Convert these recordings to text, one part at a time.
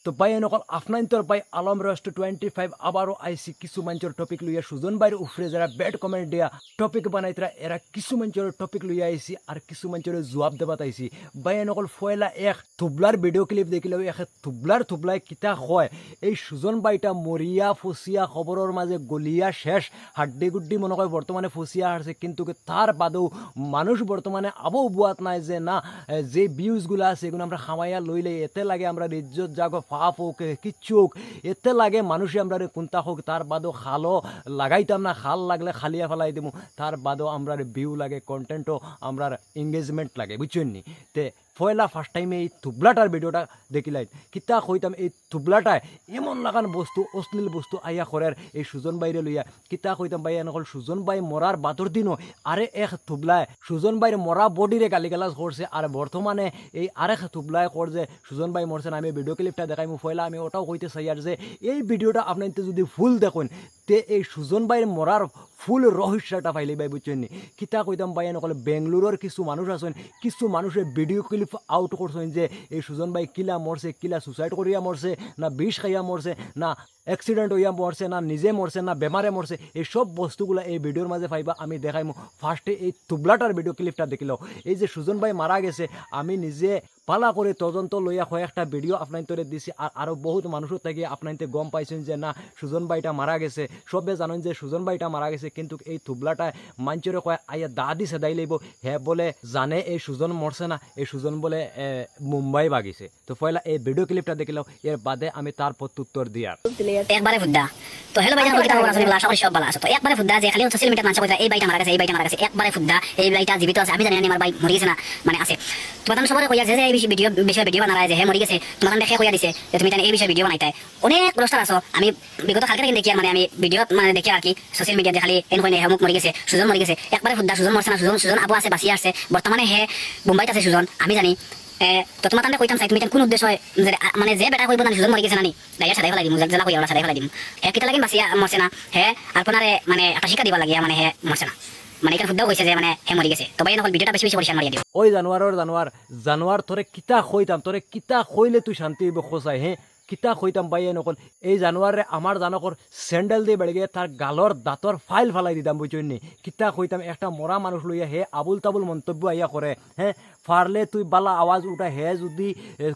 তো ভাই নকল আফনাইন্তর ভাই আলম রাষ্ট্র 25 আবারও আইসি কিছু মঞ্চের টপিক লইয়া সুজন ভাইয়ের উপরে যারা ব্যাড কমেন্ট দিয়া টপিক বানাইতরা এরা কিছু মঞ্চের টপিক লইয়া আইসি আর কিছু মঞ্চের জবাব দেবাত আইসি ভাই নকল ফয়লা এক থুবলার ভিডিও ক্লিপ দেখিলেও এক থুবলাই কিতা হয় এই সুজন ভাইটা মরিয়া ফসিয়া খবরের মাঝে গলিয়া শেষ হাড্ডি গুড্ডি মনে হয় বর্তমানে ফসিয়া হারছে কিন্তু তার বাদেও মানুষ বর্তমানে আবও বুয়াত নাই যে না যে ভিউজগুলো আছে এগুলো আমরা খামাইয়া লইলে এতে লাগে আমরা ইজ্জত জাগো ফাপ হোক কিচ্ছু হোক এতে লাগে মানুষে আমরা কোনটা হোক তার বাদেও খালও লাগাইতাম না খাল লাগলে খালিয়া ফেলাই দেবো তার বাদেও আমরা ভিউ লাগে কন্টেন্টও আমরা এঙ্গেজমেন্ট লাগে বুঝছেন নি তে পয়লা ফার্স্ট টাইমে এই থুবলাটার ভিডিওটা দেখিলাই কিতা কইতাম এই থুবলাটায় এমন লাগান বস্তু অশ্লীল বস্তু আইয়া করার এই সুজন বাইরে লইয়া কিতা কইতাম ভাই এনেকল সুজন ভাই মরার বাতর দিনও আরে এক থুবলায় সুজন ভাইয়ের মরা বডিরে গালিগালাজ করছে আর বর্তমানে এই আরেক থুবলায় কর যে সুজন ভাই মরছে না আমি ভিডিও ক্লিপটা দেখাই পয়লা আমি ওটাও কইতে চাই আর যে এই ভিডিওটা আপনার যদি ফুল দেখুন তে এই সুজন ভাইয়ের মরার ফুল রহস্যটা পাইলে ভাই বুঝছেন নি কিতা কইতাম ভাই নকলে বেঙ্গলোরের কিছু মানুষ আছেন কিছু মানুষের ভিডিও ক্লিপ আউট করছেন যে এই সুজন ভাই কিলা মরছে কিলা সুসাইড করিয়া মরছে না বিষ খাইয়া মরছে না অ্যাক্সিডেন্ট হইয়া মরছে না নিজে মরছে না বেমারে মরছে এই সব বস্তুগুলো এই ভিডিওর মাঝে পাইবা আমি দেখাইমু ফার্স্টে এই তুবলাটার ভিডিও ক্লিপটা দেখিল এই যে সুজন ভাই মারা গেছে আমি নিজে পালা করে তদন্ত লইয়া কয়েকটা ভিডিও আপনার তরে দিছি আর আরও বহুত মানুষের থেকে আপনার গম পাইছেন যে না সুজন ভাইটা মারা গেছে সবে জানেন যে সুজন ভাইটা মারা গেছে কিন্তু এই তুবলাটায় মাঞ্চরে কয় আইয়া দাদি সেদাই লইব হে বলে জানে এই সুজন মরছে না এই সুজন বলে মুম্বাই বাগিছে তো পয়লা এই ভিডিও ক্লিপটা দেখিলাম এর বাদে আমি তার প্রত্যুত্তর দিয়ার একবারে ফুদ্দা তো হেলো ভাইজান কইতা খবর আছে বলা সব সব ভালো আছে তো একবারে ফুদ্দা যে খালি সোশ্যাল মিডিয়া মানুষ কইতা এই বাইটা মারা গেছে একবারে ফুদ্দা এই বাইটা জীবিত আছে আমি জানি না আমার ভাই মরে গেছে না মানে আছে তোমাদের সবাই কইয়া যে এই ভিডিও বানায় যে হে মরে গেছে তোমাদের দেখে কইয়া দিছে যে তুমি এই বিষয়ে ভিডিও বানাইতে অনেক রোস্টার আছো আমি বিগত কালকে দেখি মানে আমি ভিডিও মানে দেখি আর কি সোশ্যাল মিডিয়াতে খালি এন কইনে হেমুক মরে গেছে সুজন মরে গেছে একবারে ফুদ্দা সুজন মরছে না সুজন আবু আছে বাসি আছে বর্তমানে হে মুম্বাইতে আছে সুজন আমি জানি তো তোমার তান্ডে কইতাম চাই তুমি কোন উদ্দেশ্য মানে যে বেটা কইব না সুজন মরে গেছে না নি দাইয়া সাদাই ফেলাই দিমু জেলা কইয়া সাদাই ফেলাই দিমু হে কিতা লাগি বাসিয়া মরছে না হে আর কোনারে মানে একটা শিক্ষা দিবা লাগিয়া মানে হে মরছে না মানে এখানে ফুদ্দাও কইছে যে মানে হে মরে গেছে তো ভাই নকল ভিডিওটা বেশি পরিষ্কার মারিয়া দিও ওই জানোয়ার তোরে কিতা কইতাম তোরে কিতা কইলে তুই শান্তি হইব খোঁচাই হ্যাঁ কিতা কইতাম ভাই নকল এই জানোয়ারে আমার জানকর স্যান্ডেল দিয়ে বেড়ে গিয়ে তার গালর দাঁতর ফাইল ফালাই দিতাম বুঝছেন নি কিতা কইতাম একটা মরা মানুষ লইয়া হে আবুল তাবুল মন্তব্য আইয়া করে হ্যাঁ ফারলে তুই বালা আওয়াজ উঠা হে যদি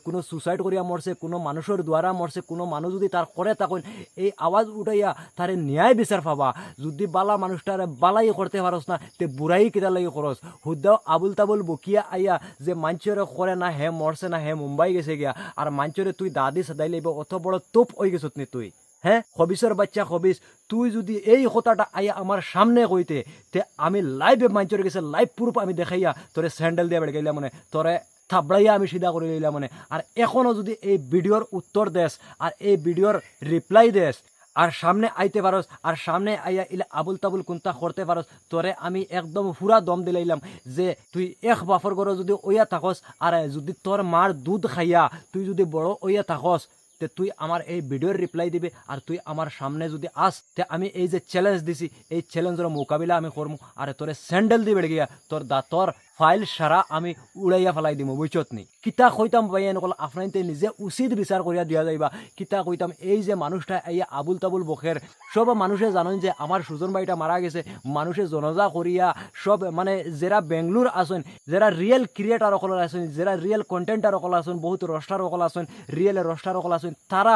কোনো সুসাইড করিয়া মরছে কোনো মানুষের দ্বারা মরছে কোনো মানুষ যদি তার করে তখন এই আওয়াজ উঠাইয়া তারে ন্যায় বিচার পাবা যদি বালা মানুষটারে বালাই করতে পারস না তে বুড়াই কিতা লাগি খরচ হুদাও আবুল তাবুল বকিয়া আইয়া যে মাঞ্চরে করে না হে মরছে না হে মুম্বাই গেছে গিয়া আর মাঞ্চরে তুই দাদি সাদাই লইব অত বড় তোপ হয়ে গেছত নি তুই হ্যাঁ হবিসের বাচ্চা হবিস তুই যদি এই কথাটা আইয়া আমার সামনে কইতে তে আমি লাইভে মাঞ্চরে গেছে লাইভ প্রুফ আমি দেখাইয়া তোরে স্যান্ডেল দিয়ে বেড়ে গেলাম মানে তোরে থাবড়াইয়া আমি সিধা করে লইলাম মানে আর এখনও যদি এই ভিডিওর উত্তর দেস আর এই ভিডিওর রিপ্লাই দেস আর সামনে আইতে পারস আর সামনে আইয়া ইলে আবুল তাবুল কোনটা করতে পারস তোরে আমি একদম পুরা দম দিলাইলাম যে তুই এক বাফর করে যদি ওইয়া থাকস আর যদি তোর মার দুধ খাইয়া তুই যদি বড় ওইয়া থাকস তে তুই আমার এই ভিডিওর রিপ্লাই দিবি আর তুই আমার সামনে যদি আস তে আমি এই যে চ্যালেঞ্জ দিছি এই চ্যালেঞ্জের মোকাবিলা আমি করবো আর তোরে স্যান্ডেল দিয়ে বেড়ে গিয়া তোর দাঁতর ফাইল সারা আমি উড়াইয়া ফেলাই দিম বুঝছত নি কিতা কইতাম ভাই নকল আপনাইতে নিজে উচিত বিচার করিয়া দিয়া যাইবা কিতা কইতাম এই যে মানুষটা এই আবুল তাবুল বখের সব মানুষে জানেন যে আমার সুজন ভাইটা মারা গেছে মানুষে জনজা করিয়া সব মানে যারা বেঙ্গলোর আসেন যারা রিয়েল ক্রিয়েটার অকল আছেন যারা রিয়েল কন্টেন্টার অকল আছেন বহুত রস্টার অকল আছেন রিয়েল রস্টার অকল আছেন তারা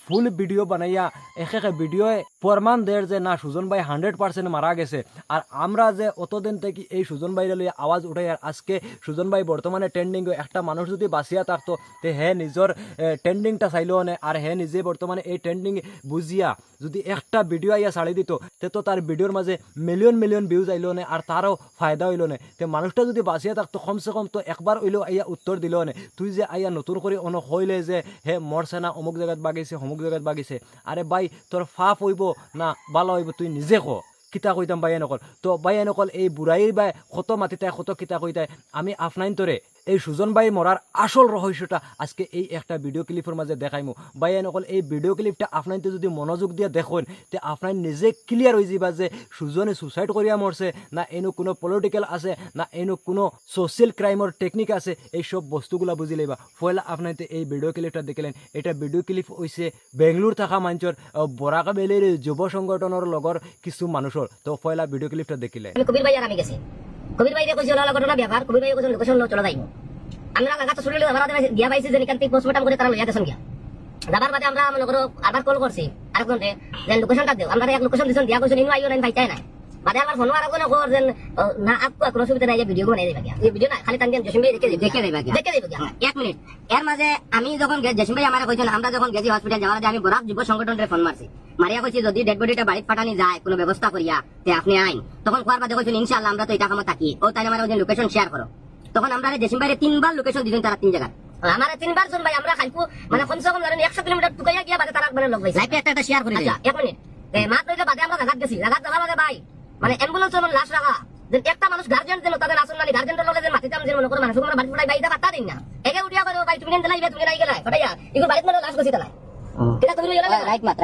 ফুল ভিডিও বানাইয়া একে ভিডিও প্রমাণ দেয় যে না সুজন ভাই 100% মারা গেছে আর আমরা যে অতদিন থেকে এই সুজন ভাইরে লইয়া আওয়াজ উঠাই আর আজকে সুজন ভাই বর্তমানে ট্রেন্ডিং একটা মানুষ যদি বাঁচিয়া থাকতো তে হে নিজের ট্রেন্ডিংটা চাইলেও নে আর হে নিজে বর্তমানে এই ট্রেন্ডিং বুঝিয়া যদি একটা ভিডিও আইয়া ছাড়ি দিত তে তো তার ভিডিওর মাঝে মিলিয়ন ভিউজ আইলো নে আর তারও ফায়দা হইল নে তে মানুষটা যদি বাঁচিয়া থাকতো কমসে কম তো একবার হইলেও আইয়া উত্তর দিল নে তুই যে আইয়া নতুন করে অন হইলে যে হে মরছে না অমুক জায়গাত বাগিছে অমুক জায়গাত বাগিছে আরে ভাই তোর ফাপ হইব না ভালো হইব তুই নিজে ক কিতা কইতাম বাইয়া নকল তো বাইয়া নকল এই বুড়াইর বাই কত মাতিতায় কত কিতা কইতায় আমি আফনাইন তোরে এই সুজন ভাই মরার আসল রহস্যটা আজকে এই একটা ভিডিও ক্লিপের মাঝে দেখাইমু ভাইয়া নকল এই ভিডিও ক্লিপটা আপনাইতে যদি মনোযোগ দিয়ে দেখুন তে আপনার নিজে ক্লিয়ার হয়ে যাবা যে সুজনে সুসাইড করিয়া মরছে না এনো কোনো পলিটিক্যাল আছে না এনো কোনো সোশ্যাল ক্রাইমের টেকনিক আছে এই সব বস্তুগুলা বুঝি লইবা পয়লা আপনাইতে এই ভিডিও ক্লিপটা দেখলেন এটা ভিডিও ক্লিপ হইছে বেঙ্গলোর থাকা মানুষের বরাকা বেলির যুব সংগঠনের লগর কিছু মানুষের তো পয়লা ভিডিও ক্লিপটা দেখিলেন কবির ভাই আর আমি গেছি কবির ভাই কইছে ওলা ঘটনা ব্যাপার কবির ভাই কইছে লোকেশন চলে যাইব আমরা লাগা তো শুনলে আমরা গিয়া পাইছি যে নিকান্তি পোস্টমর্টম করে তারা লইয়া গেছেন গিয়া যাবার বাদে আমরা মনে করো আবার কল করছি আরেকজনকে যে লোকেশনটা দেও আমরা এক লোকেশন দিছেন দিয়া কইছেন ইনু আইও নাই ভাই চাই না বাদে আমার ফোন আর কোনো কর দেন না আপকো কোনো সুবিধা নাই যে ভিডিও বানাই দেবা গিয়া এই ভিডিও না খালি টান জসিম ভাই দেখে দেবা গিয়া এক মিনিট এর মাঝে আমি যখন জসিম ভাই আমারে কইছেন আমরা যখন গেছি হসপিটাল যাওয়ার আগে আমি বরাক যুব সংগঠনের ফোন মারছি মারিয়া কইছি যদি ডেড বডিটা বাড়িতে পাঠানি যায় কোনো ব্যবস্থা করিয়া তে আপনি আইন তখন কোয়ার বাদে কইছেন ইনশাআল্লাহ আমরা তো এটা কামে থাকি ও তাই আমার ওই লোকেশন শেয়ার করো তখন আমরা জসিম ভাইরে 3 বার লোকেশন দিছেন তারা 3 জায়গা আমার 3 বার শুন ভাই আমরা খাইপু মানে কমসে কম ধরেন 100 কিলোমিটার টুকাইয়া গিয়া বাদে তারা মানে লোক ভাই লাইভে একটা শেয়ার করে আচ্ছা এক মিনিট মাত্র এটা বাদে আমরা জায়গা গেছি জায়গা যাওয়ার বাদে ভাই মানে অ্যাম্বুলেন্সের মানে লাশ রাখা যে একটা মানুষ গার্জিয়ান যেন তাদের আসল নানি গার্জিয়ানদের লগে যে মাটিতে আমি যেন মনে করে মানুষ আমরা বাড়ি পড়াই বাইদা পাতা দিন না একে উঠিয়া করে ভাই তুমি নেন লাইবে তুমি নাই গেলাই ফটাইয়া ইগো বাড়িতে মানে লাশ গছি তালাই এটা তুমি গেলা রাইট মাত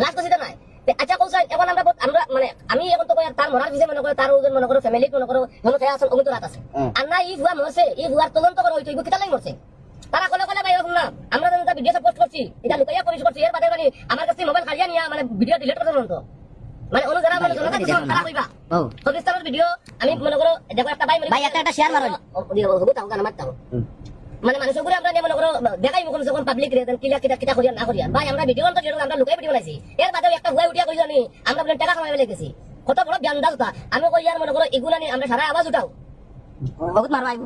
লাশ গছি তালাই আচ্ছা কইছ এখন আমরা মানে আমি এখন তো কই তার মরার বিষয় মনে করে তার ওজন মনে করে ফ্যামিলি মনে করে মনে থাকে আসল অমিত রাত আছে আর না ই ভুয়া মরছে ই ভুয়ার তদন্ত করে হইতো ইগো কিতা লাই মরছে তারা কলে ভাই এখন না আমরা যেন ভিডিও পোস্ট করছি এটা লুকাইয়া পুলিশ করছি এর বাদে মানে আমার কাছে মোবাইল খালিয়া নিয়া মানে ভিডিও ডিলিট করে দেন তো মানে অনু যারা মানে জনতা কিছু তারা কইবা ও সবিস্তারের ভিডিও আমি মনে করো দেখো একটা ভাই একটা শেয়ার মারো হবো তাও গান মারতাও মানে মানুষের উপরে আমরা মনে করো দেখাই মুখ যখন পাবলিক রে দেন কিলা কিটা করিয়া না করিয়া ভাই আমরা ভিডিও তো যেরকম আমরা লুকাই ভিডিও বানাইছি এর বাদে একটা ভুয়া উঠিয়া কইলো নি আমরা বলে টাকা কামাই বলে গেছি কত বড় জ্ঞানদাল তা আমি কই আর মনে করো এগুলা নি আমরা সারা আওয়াজ উঠাও বহুত মারবা আইবো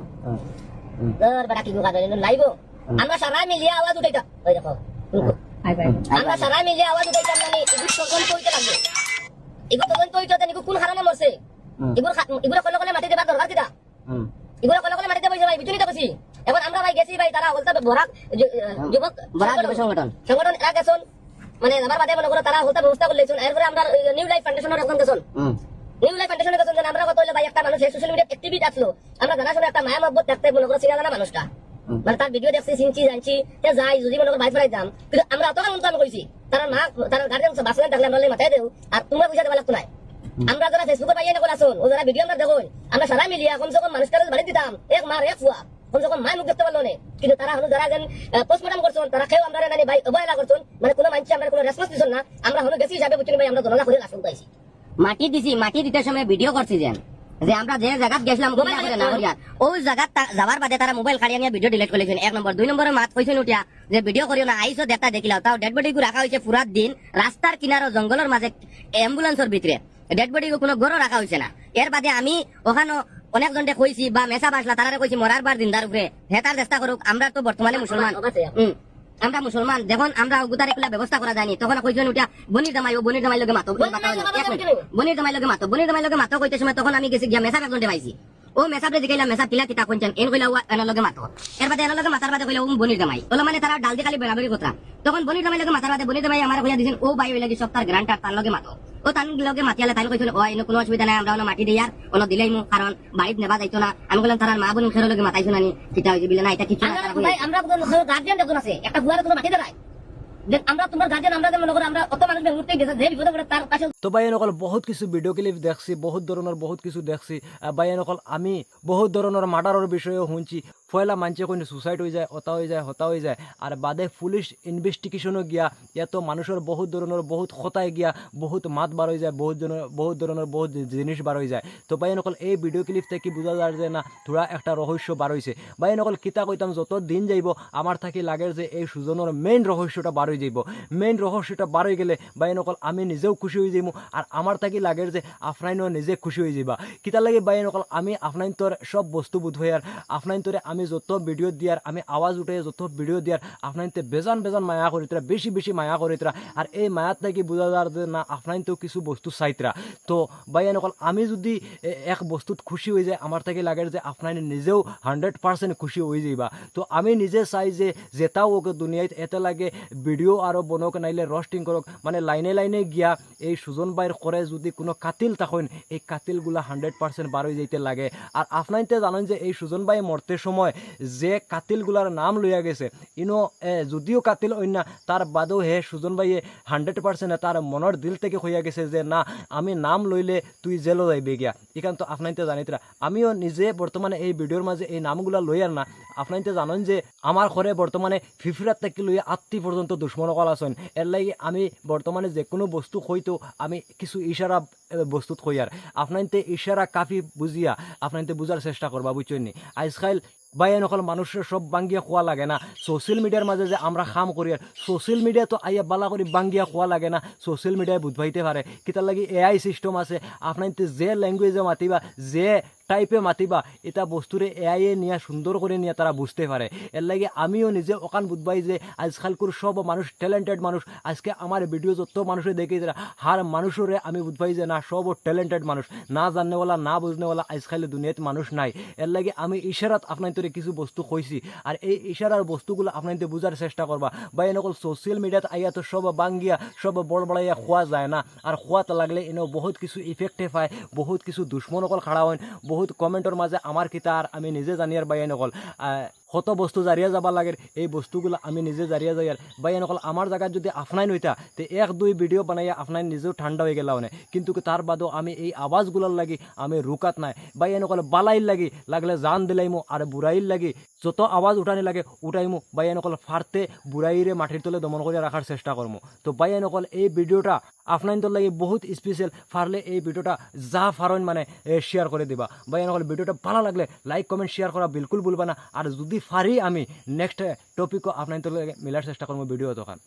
বড় কি গুগা দেন লাইবো আমরা সারা মিলিয়া আওয়াজ উঠাইতা ওই দেখো আমরা সারা মিলিয়া আওয়াজ উঠাইতাম মানে এগুলো তখন কইতে লাগবে এগুলো তখন কইতে নিকো কোন হারানে মরছে এগুলো কলে মাটি দেবার দরকার কিটা এগুলো কলে মাটি দেব ভাই বিচুনিটা কইছি এখন আমরা ভাই গেছি ভাই তারা বলতে বরাক যুবক সংগঠন এরা গেছন মানে আমার বাদে মনে করো তারা হতে ব্যবস্থা করলেছেন এরপরে আমরা নিউ লাইফ ফাউন্ডেশনের একজন গেছন নিউ লাইফ ফাউন্ডেশনের গেছন আমরা কত হইলে ভাই একটা মানুষ সোশ্যাল মিডিয়া অ্যাক্টিভিটি আসলো আমরা জানা শুনে একটা মায়া মহব্বত দেখতে মনে করো চিনা জানা মানুষটা মানে তার ভিডিও দেখছি চিনছি জানছি তে যাই যদি মনে করো ভাই ফেলাই দাম কিন্তু আমরা অতটা মন্তব্য কইছি তারা মা তারা গার্ডিয়ান বাসলেন থাকলে আমরা মাথায় দেও আর তোমরা পয়সা দেওয়া লাগতো না আমরা যারা ফেসবুকে পাইয়ে না আসুন ও যারা ভিডিও আমরা দেখুন আমরা সারা মিলিয়া কমসে কম মানুষটার বাড়ি দিতাম এক মার এক ফুয়া কমসে কম মায় মুখ দেখতে পারলো না কিন্তু তারা হলো যারা পোস্টমর্টম করছেন তারা খেয়েও আমরা নানি ভাই অবহেলা করছেন মানে কোনো মানুষ আমরা কোনো রেসপন্স দিচ্ছেন না আমরা হলো গেছি হিসাবে বুঝছেন ভাই আমরা দোলনা করে আসুন পাইছি মাটি দিছি মাটি দিতে সময় ভিডিও করছি যে আমরা যে জায়গাত গেছিলাম ওই জায়গাত যাওয়ার বাদে তারা মোবাইল কাড়িয়া নিয়ে ভিডিও ডিলিট করেছেন 1 নম্বর 2 নম্বরে মাত কইছেন উঠিয়া যে ভিডিও করিও না আইসো দেখা দেখিলাও তাও ডেড বডি গু রাখা হয়েছে পুরা দিন রাস্তার কিনারো জঙ্গলের মাঝে অ্যাম্বুলেন্সের ভিতরে ডেড বডি কোনো গরো রাখা হয়েছে না এর বাদে আমি ওখানে অনেক জনকে কইছি বা মেসা বাসলা তারা কইছি মরার বার দিনদার উপরে হেতার চেষ্টা করুক আমরা তো বর্তমানে মুসলমান আমরা মুসলমান যখন আমরা উগুতার এগুলা ব্যবস্থা করা যায়নি তখন কইছেন উঠা বনির জামাই লগে মাতো বনির জামাই লগে মাতো কইতে সময় তখন আমি গেছি গিয়া মেসা একজনকে পাইছি ও মেসাবরে দেখাইলাম মেসা কিলা কিতা কইছেন এন কইলা এনার লগে মাতো এর বাদে এনার লগে মাতার বাদে কইলা বনির জামাই ওলা মানে তারা ডাল দিয়ে খালি বেড়াবেড়ি কথা তখন বনির জামাই লগে মাতার বাদে বনির জামাই আমার কইয়া দিছেন ও ভাই ওই লাগি সপ্তাহ গ্রান্টার তার লগে মাতো ও তান লগে মাতিয়ালে তাই কইছিল ও এনে কোনো অসুবিধা নাই আমরা মাটি দেই আর ওলা দিলাই মু কারণ বাড়িতে নেবা যাইতো না আমি কইলাম তার মা বোন খের লগে মাতাইছো না নি কিতা হইছে বিলে না এটা কিছু ভাই আমরা গার্ডিয়ান দেখুন আছে একটা বুয়ারে কোনো মাটি দেয় আমরা তোমার গার্জিয়ান আমরা মনে করো আমরা অত মানুষ ঘুরতে গেছে যে বিপদে পড়ে তার কাছে তো ভাই নকল বহুত কিছু ভিডিও ক্লিপ দেখছি বহুত ধরনের বহুত কিছু দেখছি ভাই নকল আমি বহুত ধরনের মার্ডারের বিষয়ে শুনছি পয়লা মানুষে কোনো সুসাইড হয়ে যায় হতা হয়ে যায় আর বাদে পুলিশ ইনভেস্টিগেশনও গিয়া এত মানুষের বহুত ধরনের বহুত হতায় গিয়া বহুত মাত বার হয়ে যায় বহুত ধরনের বহুত জিনিস বার হয়ে যায় তো ভাই নকল এই ভিডিও ক্লিপ থেকে বোঝা যায় যে না থোড়া একটা রহস্য বার হয়েছে ভাই নকল কিতা কইতাম যত দিন যাইব আমার থাকি লাগে যে এই সুজনের মেইন রহস্যটা বার হয়ে যাইব মেইন রহস্যটা বার হয়ে গেলে ভাই নকল আমি নিজেও খুশি হয়ে যাইব আর আমার থাকি লাগে যে আফনাইনও নিজে খুশি হয়ে যাইবা কিতা লাগে ভাই নকল আমি আফনাইন তোর সব বস্তু বুধ হয়ে আর আফনাইন তোরে আমি যত ভিডিও দিয়ার আমি আওয়াজ উঠে যত ভিডিও দিয়ার আপনাইতে বেজান মায়া করিতরা বেশি মায়া করিতরা আর এই মায়াত নাকি বোঝা যার যে না আপনাইন তো কিছু বস্তু চাইতরা তো ভাইয়া নকল আমি যদি এক বস্তুত খুশি হয়ে যায় আমার থেকে লাগে যে আপনার নিজেও 100% খুশি হয়ে যাইবা তো আমি নিজে চাই যে যেটাও ওকে দুনিয়ায় এতে লাগে ভিডিও আরও বনক নাইলে রস্টিং করক মানে লাইনে গিয়া এই সুজন সুজন ভাইয়ের করে যদি কোনো কাতিল তখন এই কাতিলগুলা 100% বার হয়ে যাইতে লাগে। আর আপনাইতে জানেন যে এই সুজন ভাই মরতে সময় যে কাতিলগুলার নাম লইয়া গেছে ইনো যদিও কাতিল অন্য তার বাদেও হে সুজন ভাইয়ে 100% তার মনের দিল থেকে হইয়া গেছে যে না আমি নাম লইলে তুই জেলও যাইবে গিয়া। এখান তো আপনাইতে জানিতরা আমিও নিজে বর্তমানে এই ভিডিওর মাঝে এই নামগুলা লইয়ার না। আপনাইতে জানেন যে আমার ঘরে বর্তমানে ফিফিরাত থেকে লইয়া 80 পর্যন্ত দুশ্মন কল আছেন। এর লাগে আমি বর্তমানে যে কোনো বস্তু হইতো আমি কিছু ইশারা বস্তুত হইয়ার আপনাইতে ইশারা কাফি বুঝিয়া আপনাইতে বুঝার চেষ্টা করবা বুঝছেন নি। আজকাল বাইন অকল মানুষের সব বাঙ্গিয়া খোয়া লাগে না। সোশ্যাল মিডিয়ার মাঝে যে আমরা খাম করি আর সোশ্যাল মিডিয়া তো আইয়া বালা করে বাঙ্গিয়া খোয়া লাগে না। সোশ্যাল মিডিয়ায় বুঝবাইতে পারে কিতার লাগি AI সিস্টেম আছে। আপনাইতে যে ল্যাঙ্গুয়েজে মাতিবা যে টাইপে মাতিবা এটা বস্তুরে AI এ নিয়ে সুন্দর করে নিয়ে তারা বুঝতে পারে। এর লাগে আমিও নিজে ওখান বুঝবাই যে আজকালকার সব মানুষ ট্যালেন্টেড মানুষ। আজকে আমার ভিডিও যত মানুষে দেখে যারা হার মানুষরে আমি বুঝবাই যে না সব ট্যালেন্টেড মানুষ, না জাননেওয়ালা না বুঝনেওয়ালা আজকাল দুনিয়াতে মানুষ নাই। এর লাগে আমি ইশারাত আপনার কিছু বস্তু কইছি আর এই ইশারার বস্তুগুলো আপনাদের বুঝার চেষ্টা করবা। বা এনেকল সোশ্যাল মিডিয়াত আইয়া তো সব বাঙ্গিয়া সব বড় বড়াইয়া খোয়া যায় না। আর খোয়াতে লাগলে এনেও বহুত কিছু ইফেক্টে পায়, বহুত কিছু দুশ্মন অকল খাড়া হয়, বহুত কমেন্টর মাঝে আমার কিতা আর আমি নিজে জানিয়ার বাই এনেকল কত বস্তু জারিয়া যাবা লাগে এই বস্তুগুলো আমি নিজে জারিয়া যাই। আর বাই এনেকল আমার জায়গায় যদি আপনাই নইতা তো 1-2 ভিডিও বানাইয়া আপনার নিজেও ঠান্ডা হয়ে গেলাও না। কিন্তু তার বাদেও আমি এই আওয়াজগুলোর লাগি আমি রুকাত নাই। বাই এনেকল বালাইল লাগি লাগলে জান দিলাইমু আর বুড়াইল লাগি যত আওয়াজ উঠানি লাগে উঠাইমু। বাই এনেকল ফারতে বুড়াইরে মাটির তলে দমন করে রাখার চেষ্টা করবো। তো বাই এনেকল এই ভিডিওটা আপনার লাগি বহুত স্পেশাল। ফারলে এই ভিডিওটা যা ফারন মানে শেয়ার করে দিবা। বাই এনেকল ভিডিওটা ভালো লাগলে লাইক কমেন্ট শেয়ার করা বিলকুল ভুলবা না। আর যদি ফারি আমি নেক্সট টপিকও আপনার মিলার চেষ্টা করবো ভিডিও তখন।